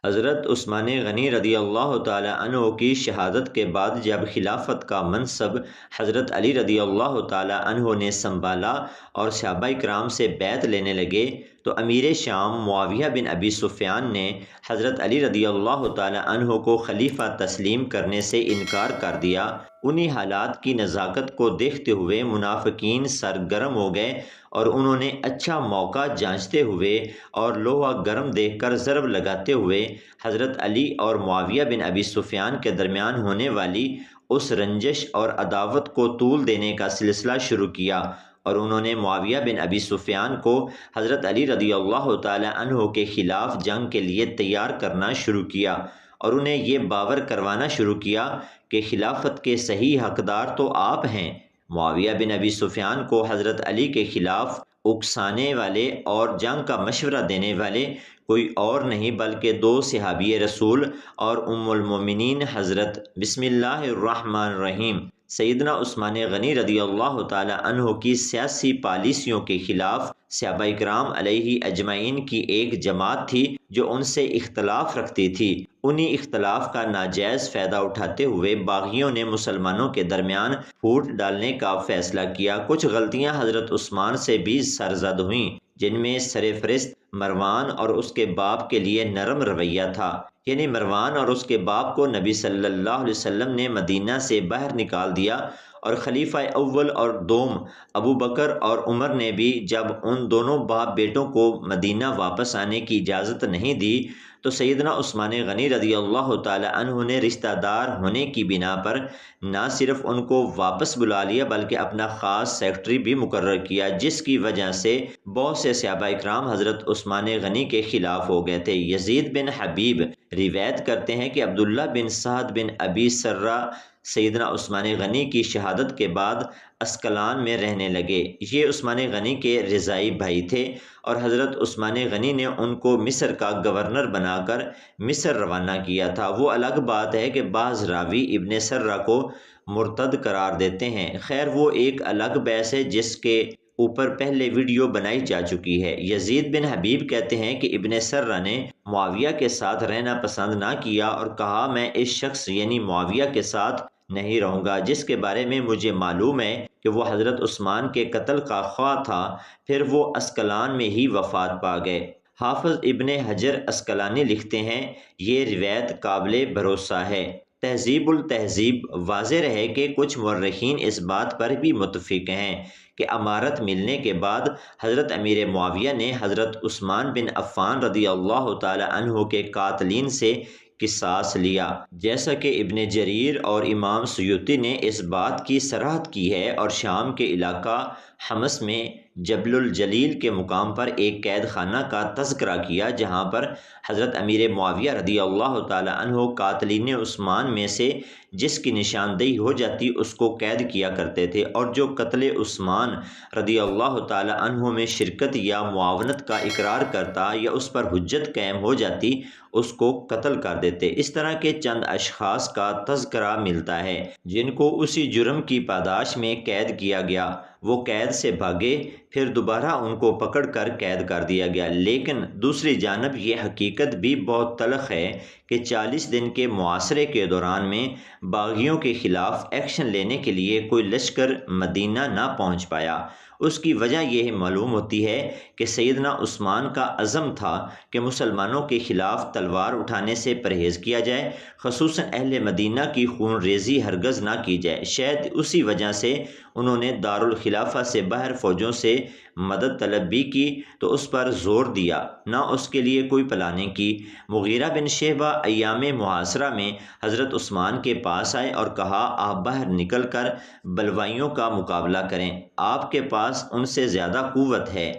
حضرت عثمان غنی رضی اللہ تعالی عنہ کی شہادت کے بعد جب خلافت کا منصب حضرت علی رضی اللہ تعالی عنہ نے سنبھالا اور صحابہ کرام سے بیعت لینے لگے تو امیر شام معاویہ بن ابی سفیان نے حضرت علی رضی اللہ تعالی عنہ کو خلیفہ تسلیم کرنے سے انکار کر دیا۔ انہی حالات کی نزاکت کو دیکھتے ہوئے منافقین سرگرم ہو گئے اور انہوں نے اچھا موقع جانچتے ہوئے اور لوہا گرم دیکھ کر ضرب لگاتے ہوئے حضرت علی اور معاویہ بن ابی سفیان کے درمیان ہونے والی اس رنجش اور عداوت کو طول دینے کا سلسلہ شروع کیا، اور انہوں نے معاویہ بن ابی سفیان کو حضرت علی رضی اللہ تعالی عنہ کے خلاف جنگ کے لیے تیار کرنا شروع کیا، اور انہیں یہ باور کروانا شروع کیا کہ خلافت کے صحیح حقدار تو آپ ہیں۔ معاویہ بن ابی سفیان کو حضرت علی کے خلاف اکسانے والے اور جنگ کا مشورہ دینے والے کوئی اور نہیں بلکہ دو صحابی رسول اور ام المومنین حضرت بسم اللہ الرحمن الرحیم سیدنا عثمان غنی رضی اللہ تعالی عنہ کی سیاسی پالیسیوں کے خلاف صحابہ کرام علیہ اجمعین کی ایک جماعت تھی جو ان سے اختلاف رکھتی تھی۔ انہی اختلاف کا ناجائز فائدہ اٹھاتے ہوئے باغیوں نے مسلمانوں کے درمیان پھوٹ ڈالنے کا فیصلہ کیا۔ کچھ غلطیاں حضرت عثمان سے بھی سرزد ہوئیں، جن میں سرفرست مروان اور اس کے باپ کے لیے نرم رویہ تھا، یعنی مروان اور اس کے باپ کو نبی صلی اللہ علیہ وسلم نے مدینہ سے باہر نکال دیا، اور خلیفہ اول اور دوم ابو بکر اور عمر نے بھی جب ان دونوں باپ بیٹوں کو مدینہ واپس آنے کی اجازت نہیں دی تو سیدنا عثمان غنی رضی اللہ تعالی عنہ نے رشتہ دار ہونے کی بنا پر نہ صرف ان کو واپس بلا لیا بلکہ اپنا خاص سیکرٹری بھی مقرر کیا، جس کی وجہ سے بہت سے صحابہ اکرام حضرت عثمان غنی کے خلاف ہو گئے تھے۔ یزید بن حبیب روایت کرتے ہیں کہ عبداللہ بن سعد بن ابی سرہ سیدنا عثمان غنی کی شہادت کے بعد اسکلان میں رہنے لگے۔ یہ عثمان غنی کے رضائی بھائی تھے اور حضرت عثمان غنی نے ان کو مصر کا گورنر بنا کر مصر روانہ کیا تھا۔ وہ الگ بات ہے کہ بعض راوی ابن سرہ کو مرتد قرار دیتے ہیں، خیر وہ ایک الگ بحث ہے جس کے اوپر پہلے ویڈیو بنائی جا چکی ہے۔ یزید بن حبیب کہتے ہیں کہ ابن سرہ نے معاویہ کے ساتھ رہنا پسند نہ کیا اور کہا میں اس شخص یعنی معاویہ کے ساتھ نہیں رہوں گا جس کے بارے میں مجھے معلوم ہے کہ وہ حضرت عثمان کے قتل کا خواہ تھا۔ پھر وہ اسکلان میں ہی وفات پا گئے۔ حافظ ابن حجر اسکلانی لکھتے ہیں یہ روایت قابل بھروسہ ہے۔ تہذیب التہذیب واضح رہے کہ کچھ مورخین اس بات پر بھی متفق ہیں کہ امارت ملنے کے بعد حضرت امیر معاویہ نے حضرت عثمان بن عفان رضی اللہ تعالی عنہ کے قاتلین سے قصاص لیا، جیسا کہ ابن جریر اور امام سیوطی نے اس بات کی صراحت کی ہے، اور شام کے علاقہ حمص میں جبل الجلیل کے مقام پر ایک قید خانہ کا تذکرہ کیا جہاں پر حضرت امیر معاویہ رضی اللہ تعالی عنہ قاتلین عثمان میں سے جس کی نشاندہی ہو جاتی اس کو قید کیا کرتے تھے، اور جو قتل عثمان رضی اللہ تعالی عنہ میں شرکت یا معاونت کا اقرار کرتا یا اس پر حجت قائم ہو جاتی اس کو قتل کر دیتے۔ اس طرح کے چند اشخاص کا تذکرہ ملتا ہے جن کو اسی جرم کی پاداش میں قید کیا گیا، وہ قید سے بھاگے، پھر دوبارہ ان کو پکڑ کر قید کر دیا گیا۔ لیکن دوسری جانب یہ حقیقت بھی بہت تلخ ہے کہ 40 دن کے محاصرے کے دوران میں باغیوں کے خلاف ایکشن لینے کے لیے کوئی لشکر مدینہ نہ پہنچ پایا۔ اس کی وجہ یہ معلوم ہوتی ہے کہ سیدنا عثمان کا عزم تھا کہ مسلمانوں کے خلاف تلوار اٹھانے سے پرہیز کیا جائے، خصوصاً اہل مدینہ کی خون ریزی ہرگز نہ کی جائے۔ شاید اسی وجہ سے انہوں نے دارالخلافہ سے باہر فوجوں سے مدد طلب بھی کی تو اس پر زور دیا، نہ اس کے لیے کوئی پلاننگ کی۔ مغیرہ بن شعبہ ایام محاصرہ میں حضرت عثمان کے پاس آئے اور کہا آپ باہر نکل کر بلوائیوں کا مقابلہ کریں، آپ کے پاس ان سے زیادہ قوت ہے۔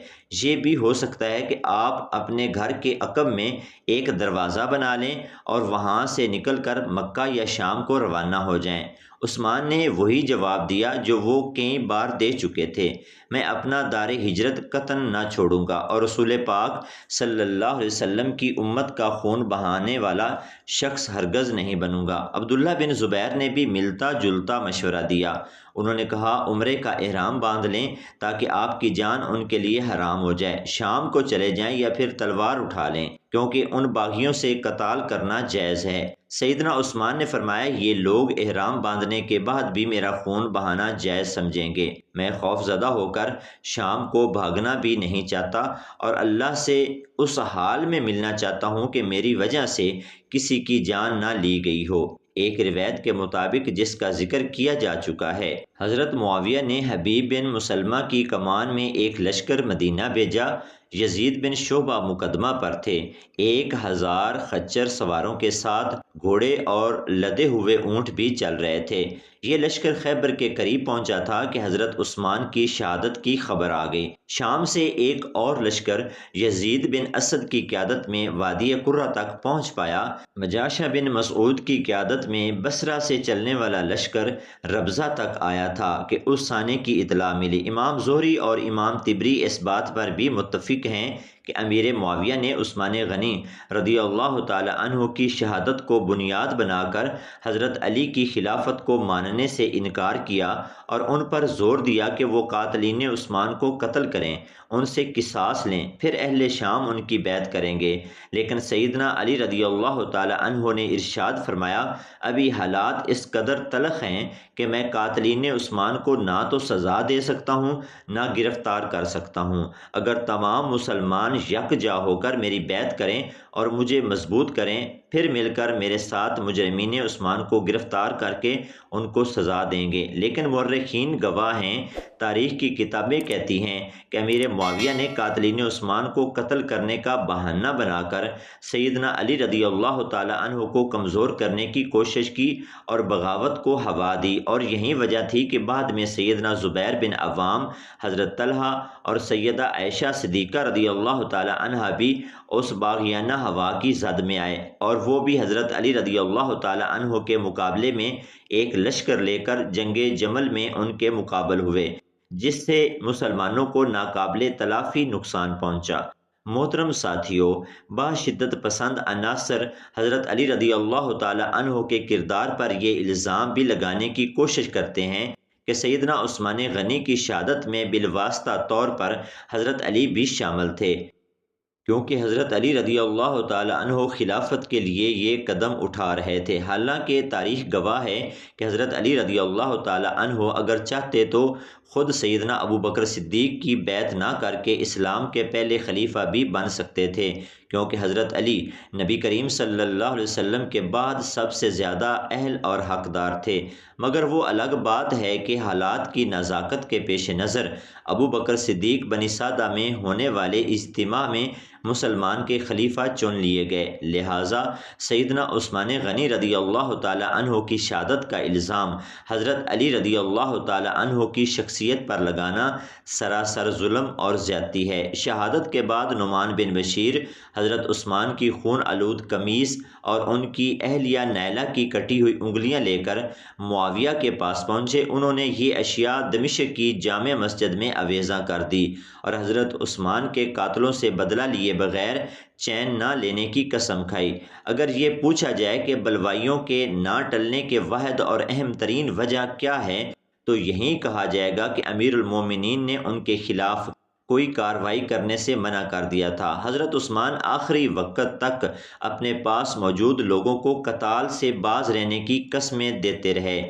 یہ بھی ہو سکتا ہے کہ آپ اپنے گھر کے عقب میں ایک دروازہ بنا لیں اور وہاں سے نکل کر مکہ یا شام کو روانہ ہو جائیں۔ عثمان نے وہی جواب دیا جو وہ کئی بار دے چکے تھے، میں اپنا دار ہجرت قطعاً نہ چھوڑوں گا اور رسول پاک صلی اللہ علیہ وسلم کی امت کا خون بہانے والا شخص ہرگز نہیں بنوں گا۔ عبداللہ بن زبیر نے بھی ملتا جلتا مشورہ دیا۔ انہوں نے کہا عمرے کا احرام باندھ لیں تاکہ آپ کی جان ان کے لیے حرام انتظام ہو جائے، شام کو چلے جائیں یا پھر تلوار اٹھا لیں، کیونکہ ان باغیوں سے قتال کرنا جائز ہے۔ سیدنا عثمان نے فرمایا یہ لوگ احرام باندھنے کے بعد بھی میرا خون بہانا جائز سمجھیں گے، میں خوف زدہ ہو کر شام کو بھاگنا بھی نہیں چاہتا اور اللہ سے اس حال میں ملنا چاہتا ہوں کہ میری وجہ سے کسی کی جان نہ لی گئی ہو۔ ایک روایت کے مطابق جس کا ذکر کیا جا چکا ہے، حضرت معاویہ نے حبیب بن مسلمہ کی کمان میں ایک لشکر مدینہ بھیجا۔ یزید بن شعبہ مقدمہ پر تھے، 1000 خچر سواروں کے ساتھ گھوڑے اور لدے ہوئے اونٹ بھی چل رہے تھے۔ یہ لشکر خیبر کے قریب پہنچا تھا کہ حضرت عثمان کی شہادت کی خبر آ گئی۔ شام سے ایک اور لشکر یزید بن اسد کی قیادت میں وادی قرہ تک پہنچ پایا۔ مجاشہ بن مسعود کی قیادت میں بصرہ سے چلنے والا لشکر ربضہ تک آیا تھا کہ اس سانے کی اطلاع ملی۔ امام زہری اور امام طبری اس بات پر بھی متفق ہیں کہ امیر معاویہ نے عثمان غنی رضی اللہ تعالی عنہ کی شہادت کو بنیاد بنا کر حضرت علی کی خلافت کو ماننے سے انکار کیا اور ان پر زور دیا کہ وہ قاتلین عثمان کو قتل کریں، ان سے قصاص لیں، پھر اہل شام ان کی بیعت کریں گے۔ لیکن سیدنا علی رضی اللہ تعالی عنہ نے ارشاد فرمایا ابھی حالات اس قدر تلخ ہیں کہ میں قاتلین عثمان کو نہ تو سزا دے سکتا ہوں نہ گرفتار کر سکتا ہوں۔ اگر تمام مسلمان یکجا ہو کر میری بیعت کریں اور مجھے مضبوط کریں، پھر مل کر میرے ساتھ مجرمین عثمان کو گرفتار کر کے ان کو سزا دیں گے۔ لیکن مورخین گواہ ہیں، تاریخ کی کتابیں کہتی ہیں کہ امیر معاویہ نے قاتلین عثمان کو قتل کرنے کا بہانہ بنا کر سیدنا علی رضی اللہ تعالی عنہ کو کمزور کرنے کی کوشش کی اور بغاوت کو ہوا دی، اور یہی وجہ تھی کہ بعد میں سیدنا زبیر بن عوام، حضرت طلحہ اور سیدہ عائشہ صدیقہ رضی اللہ تعالی عنہ بھی اس باغیانہ ہوا کی زد میں آئے، اور وہ بھی حضرت علی رضی اللہ تعالی عنہ کے مقابلے میں ایک لشکر لے کر جنگ جمل میں ان کے مقابل ہوئے، جس سے مسلمانوں کو ناقابل تلافی نقصان پہنچا۔ محترم ساتھیو، باشدت پسند عناصر حضرت علی رضی اللہ تعالی عنہ کے کردار پر یہ الزام بھی لگانے کی کوشش کرتے ہیں کہ سیدنا عثمان غنی کی شہادت میں بالواسطہ طور پر حضرت علی بھی شامل تھے، کیونکہ حضرت علی رضی اللہ تعالی عنہ خلافت کے لیے یہ قدم اٹھا رہے تھے۔ حالانکہ تاریخ گواہ ہے کہ حضرت علی رضی اللہ تعالی عنہ اگر چاہتے تو خود سیدنا ابو بکر صدیق کی بیعت نہ کر کے اسلام کے پہلے خلیفہ بھی بن سکتے تھے، کیونکہ حضرت علی نبی کریم صلی اللہ علیہ وسلم کے بعد سب سے زیادہ اہل اور حقدار تھے۔ مگر وہ الگ بات ہے کہ حالات کی نزاکت کے پیش نظر ابو بکر صدیق بنی سعدہ میں ہونے والے اجتماع میں مسلمان کے خلیفہ چن لیے گئے، لہٰذا سیدنا عثمان غنی رضی اللہ تعالی عنہ کی شہادت کا الزام حضرت علی رضی اللہ تعالی عنہ کی شخصیت پر لگانا سراسر ظلم اور زیادتی ہے۔ شہادت کے بعد نعمان بن بشیر حضرت عثمان کی خون آلود قمیص اور ان کی اہلیہ نیلہ کی کٹی ہوئی انگلیاں لے کر معاویہ کے پاس پہنچے۔ انہوں نے یہ اشیاء دمشق کی جامع مسجد میں آویزاں کر دی اور حضرت عثمان کے قاتلوں سے بدلہ لیے بغیر چین نہ لینے کی قسم کھائی۔ اگر یہ پوچھا جائے کہ بلوائیوں کے نہ ٹلنے کے واحد اور اہم ترین وجہ کیا ہے، تو یہی کہا جائے گا کہ امیر المومنین نے ان کے خلاف کوئی کارروائی کرنے سے منع کر دیا تھا۔ حضرت عثمان آخری وقت تک اپنے پاس موجود لوگوں کو قتال سے باز رہنے کی قسمیں دیتے رہے۔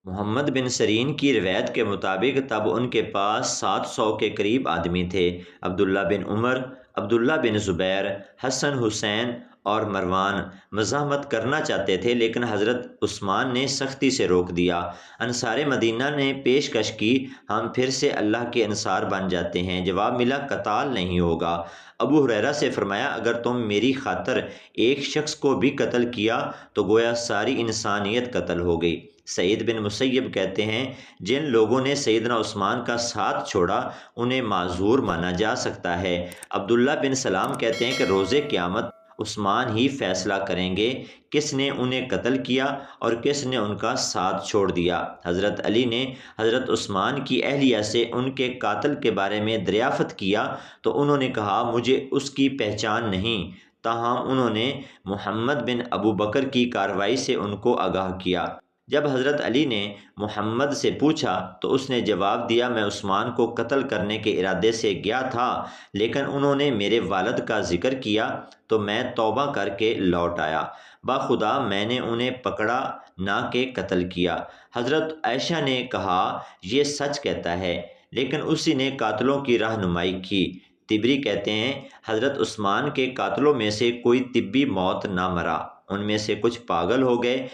محمد بن سرین کی روایت کے مطابق تب ان کے پاس 700 کے قریب آدمی تھے۔ عبداللہ بن عمر، عبداللہ بن زبیر، حسن، حسین اور مروان مزاحمت کرنا چاہتے تھے، لیکن حضرت عثمان نے سختی سے روک دیا۔ انصار مدینہ نے پیشکش کی ہم پھر سے اللہ کے انصار بن جاتے ہیں، جواب ملا قتال نہیں ہوگا۔ ابو ہریرہ سے فرمایا اگر تم میری خاطر ایک شخص کو بھی قتل کیا تو گویا ساری انسانیت قتل ہو گئی۔ سعید بن مسیب کہتے ہیں جن لوگوں نے سیدنا عثمان کا ساتھ چھوڑا انہیں معذور مانا جا سکتا ہے۔ عبداللہ بن سلام کہتے ہیں کہ روز قیامت عثمان ہی فیصلہ کریں گے کس نے انہیں قتل کیا اور کس نے ان کا ساتھ چھوڑ دیا۔ حضرت علی نے حضرت عثمان کی اہلیہ سے ان کے قاتل کے بارے میں دریافت کیا تو انہوں نے کہا مجھے اس کی پہچان نہیں، تاہم انہوں نے محمد بن ابو بکر کی کارروائی سے ان کو آگاہ کیا۔ جب حضرت علی نے محمد سے پوچھا تو اس نے جواب دیا، میں عثمان کو قتل کرنے کے ارادے سے گیا تھا، لیکن انہوں نے میرے والد کا ذکر کیا تو میں توبہ کر کے لوٹ آیا، باخدا میں نے انہیں پکڑا نہ کہ قتل کیا۔ حضرت عائشہ نے کہا، یہ سچ کہتا ہے، لیکن اسی نے قاتلوں کی رہنمائی کی۔ تبری کہتے ہیں، حضرت عثمان کے قاتلوں میں سے کوئی طبی موت نہ مرا، ان میں سے کچھ پاگل ہو گئے۔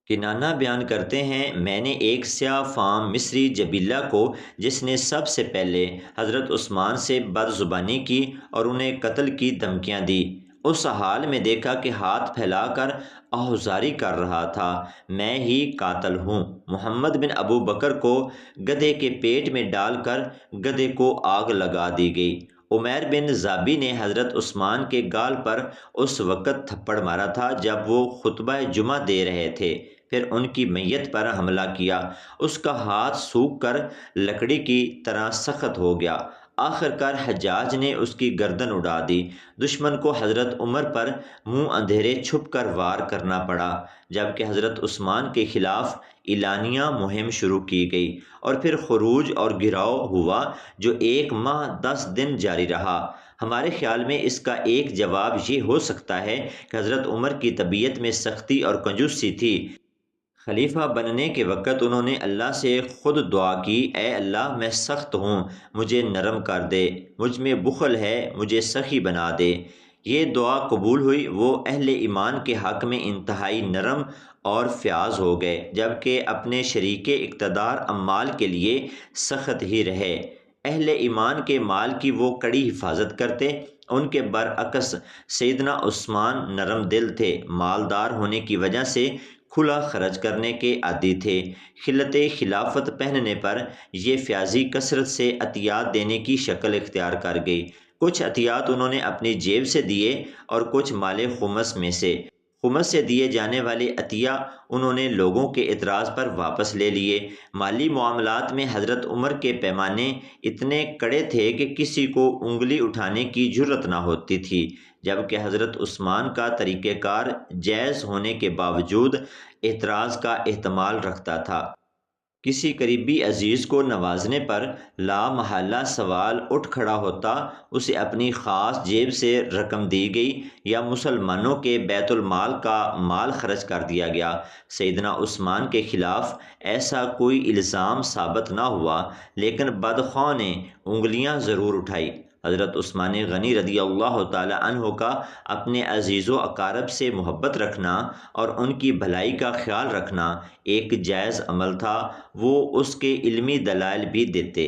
کنانہ بیان کرتے ہیں، میں نے ایک سیاہ فام مصری جبیلہ کو، جس نے سب سے پہلے حضرت عثمان سے بد زبانی کی اور انہیں قتل کی دھمکیاں دی، اس حال میں دیکھا کہ ہاتھ پھیلا کر آہوازاری کر رہا تھا، میں ہی قاتل ہوں۔ محمد بن ابو بکر کو گدھے کے پیٹ میں ڈال کر گدھے کو آگ لگا دی گئی۔ عمیر بن زابی نے حضرت عثمان کے گال پر اس وقت تھپڑ مارا تھا جب وہ خطبہ جمعہ دے رہے تھے، پھر ان کی میت پر حملہ کیا، اس کا ہاتھ سوکھ کر لکڑی کی طرح سخت ہو گیا، آخر کار حجاج نے اس کی گردن اڑا دی۔ دشمن کو حضرت عمر پر منہ اندھیرے چھپ کر وار کرنا پڑا، جبکہ حضرت عثمان کے خلاف اعلانیہ مہم شروع کی گئی اور پھر خروج اور گھراؤ ہوا جو 1 ماہ 10 دن جاری رہا۔ ہمارے خیال میں اس کا ایک جواب یہ ہو سکتا ہے کہ حضرت عمر کی طبیعت میں سختی اور کنجوسی تھی۔ خلیفہ بننے کے وقت انہوں نے اللہ سے خود دعا کی، اے اللہ میں سخت ہوں، مجھے نرم کر دے، مجھ میں بخل ہے، مجھے سخی بنا دے۔ یہ دعا قبول ہوئی، وہ اہل ایمان کے حق میں انتہائی نرم اور فیاض ہو گئے، جبکہ اپنے شریک اقتدار امال کے لیے سخت ہی رہے۔ اہل ایمان کے مال کی وہ کڑی حفاظت کرتے، ان کے برعکس سیدنا عثمان نرم دل تھے، مالدار ہونے کی وجہ سے کھلا خرچ کرنے کے عادی تھے۔ خلعت خلافت پہننے پر یہ فیاضی کثرت سے عطیات دینے کی شکل اختیار کر گئی، کچھ عطیات انہوں نے اپنی جیب سے دیے اور کچھ مال خمس میں سے۔ خمس سے دیے جانے والے عطیہ انہوں نے لوگوں کے اعتراض پر واپس لے لیے۔ مالی معاملات میں حضرت عمر کے پیمانے اتنے کڑے تھے کہ کسی کو انگلی اٹھانے کی جرت نہ ہوتی تھی، جبکہ حضرت عثمان کا طریقہ کار جائز ہونے کے باوجود اعتراض کا احتمال رکھتا تھا۔ کسی قریبی عزیز کو نوازنے پر لا محالہ سوال اٹھ کھڑا ہوتا، اسے اپنی خاص جیب سے رقم دی گئی یا مسلمانوں کے بیت المال کا مال خرچ کر دیا گیا۔ سیدنا عثمان کے خلاف ایسا کوئی الزام ثابت نہ ہوا، لیکن بدخواہ نے انگلیاں ضرور اٹھائی۔ حضرت عثمان غنی رضی اللہ تعالی عنہ کا اپنے عزیز و اقارب سے محبت رکھنا اور ان کی بھلائی کا خیال رکھنا ایک جائز عمل تھا، وہ اس کے علمی دلائل بھی دیتے۔